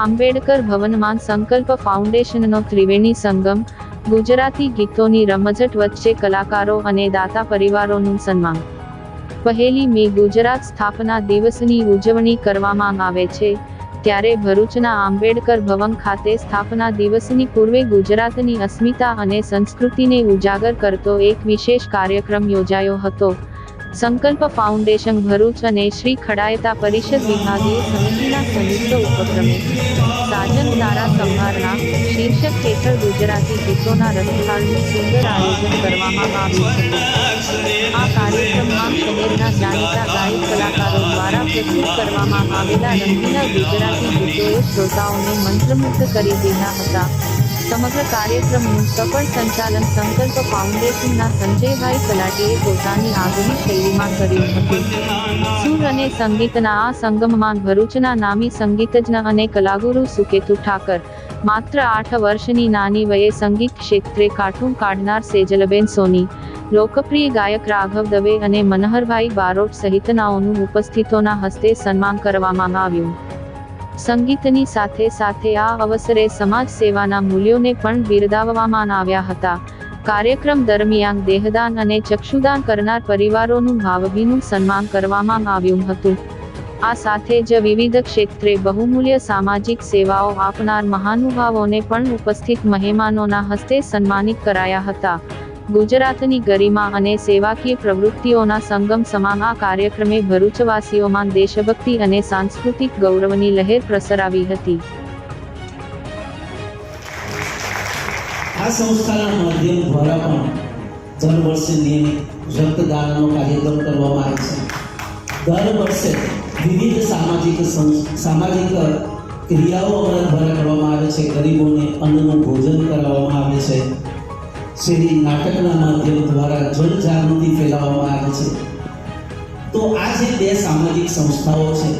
આંબેડકર ભવનમાં સંકલ્પ ફાઉન્ડેશનનો ત્રિવેણી સંગમ, ગુજરાતી ગીતોની રમઝટ વચ્ચે કલાકારો અને દાતા પરિવારોનું સન્માન। પહેલી મે ગુજરાત સ્થાપના દિવસની ઉજવણી કરવામાં આવે છે, ત્યારે ભરૂચના આંબેડકર ભવન ખાતે સ્થાપના દિવસની પૂર્વે ગુજરાતની અસ્મિતા અને સંસ્કૃતિને ઉજાગર કરતો એક વિશેષ કાર્યક્રમ યોજાયો હતો। સંકલ્પ ફાઉન્ડેશન ભરૂચ અને શ્રી ખડાયતા પરિષદ વિભાગીય સમિતિના સંયુક્ત ઉપક્રમે સાજન તારા સંભારના શીર્ષક હેઠળ ગુજરાતી ગીતોના રસથાળનું સુંદર આયોજન કરવામાં આવ્યું હતું। આ કાર્યક્રમમાં શહેરના જાણીતા ગાયક કલાકારો દ્વારા પ્રસ્તુત કરવામાં આવેલા રંગીલા ગુજરાતી ગીતોએ શ્રોતાઓને મંત્રમુગ્ધ કરી દીધા હતા। સમગ્ર કાર્યક્રમનું સફળ સંચાલન સંકલ્પ ફાઉન્ડેશનના સંજયભાઈ કલાટીએ પોતાની આગવી શૈલીમાં કર્યું હતું। સુર અને સંગીતના આ સંગમમાં ભરૂચના નામી સંગીતજ્ઞ અને કલાગુરુ સુકેતુ ઠાકર, માત્ર 8 વર્ષની નાની વયે સંગીત ક્ષેત્રે કાઠું કાઢનાર સેજલબેન સોની, લોકપ્રિય ગાયક રાઘવ દવે અને મનહરભાઈ બારોટ સહિતનાઓનું ઉપસ્થિતોના હસ્તે સન્માન કરવામાં આવ્યું। સંગીતની સાથે સાથે આ અવસરે સમાજ સેવાના મૂલ્યોને પણ બિરદાવવામાં આવ્યા હતા। કાર્યક્રમ દરમિયાન દેહદાન અને ચક્ષુદાન કરનાર પરિવારોનું ભાવભીનું સન્માન કરવામાં આવ્યું હતું। આ સાથે જ વિવિધ ક્ષેત્રે બહુમૂલ્ય સામાજિક સેવાઓ આપનાર મહાનુભાવોને પણ ઉપસ્થિત મહેમાનોના હસ્તે સન્માનિત કરાયા હતા। ગુજરાતની ગરિમા અને સેવાકીય પ્રવૃત્તિઓના સંગમ સમાન આ કાર્યક્રમે ભરૂચવાસીઓમાં દેશભક્તિ અને સાંસ્કૃતિક ગૌરવની લહેર પ્રસરાવી હતી। આ સંસ્થાના માધ્યમ દ્વારા પણ દર વર્ષે નિયમિત રક્તદાનનો કાર્યક્રમ કરવામાં આવે છે। દર વર્ષે વિવિધ સામાજિક ક્રિયાઓ અમારા દ્વારા કરવામાં આવે છે। ગરીબોને અન્નનું ભોજન કરાવવામાં આવે છે। શેરી નાટકના માધ્યમ દ્વારા જનજાગૃતિ ફેલાવવામાં આવે છે। તો આ જે બે સામાજિક સંસ્થાઓ છે,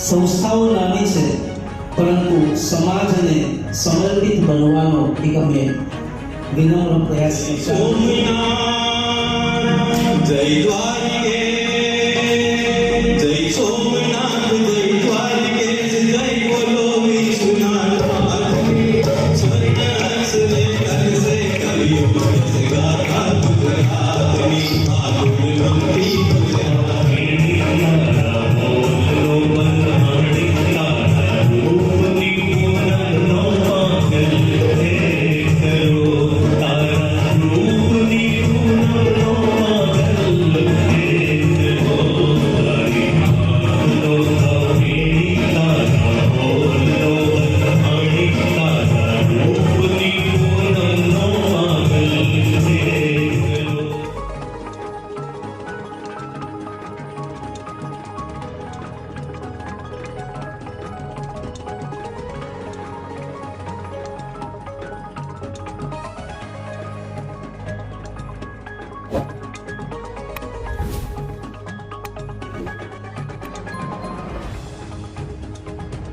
સંસ્થાઓ નાની છે, પરંતુ સમાજને સમર્પિત બનવાનો એક અમે વિનમ્ર પ્રયાસ કરીશું। જય દ્વારિકે, જય સોમનાથ, જય દ્વારિકે, જય બોલો વિશ્વનાથ, સ્વર્ગ સે કરસે કવિયો।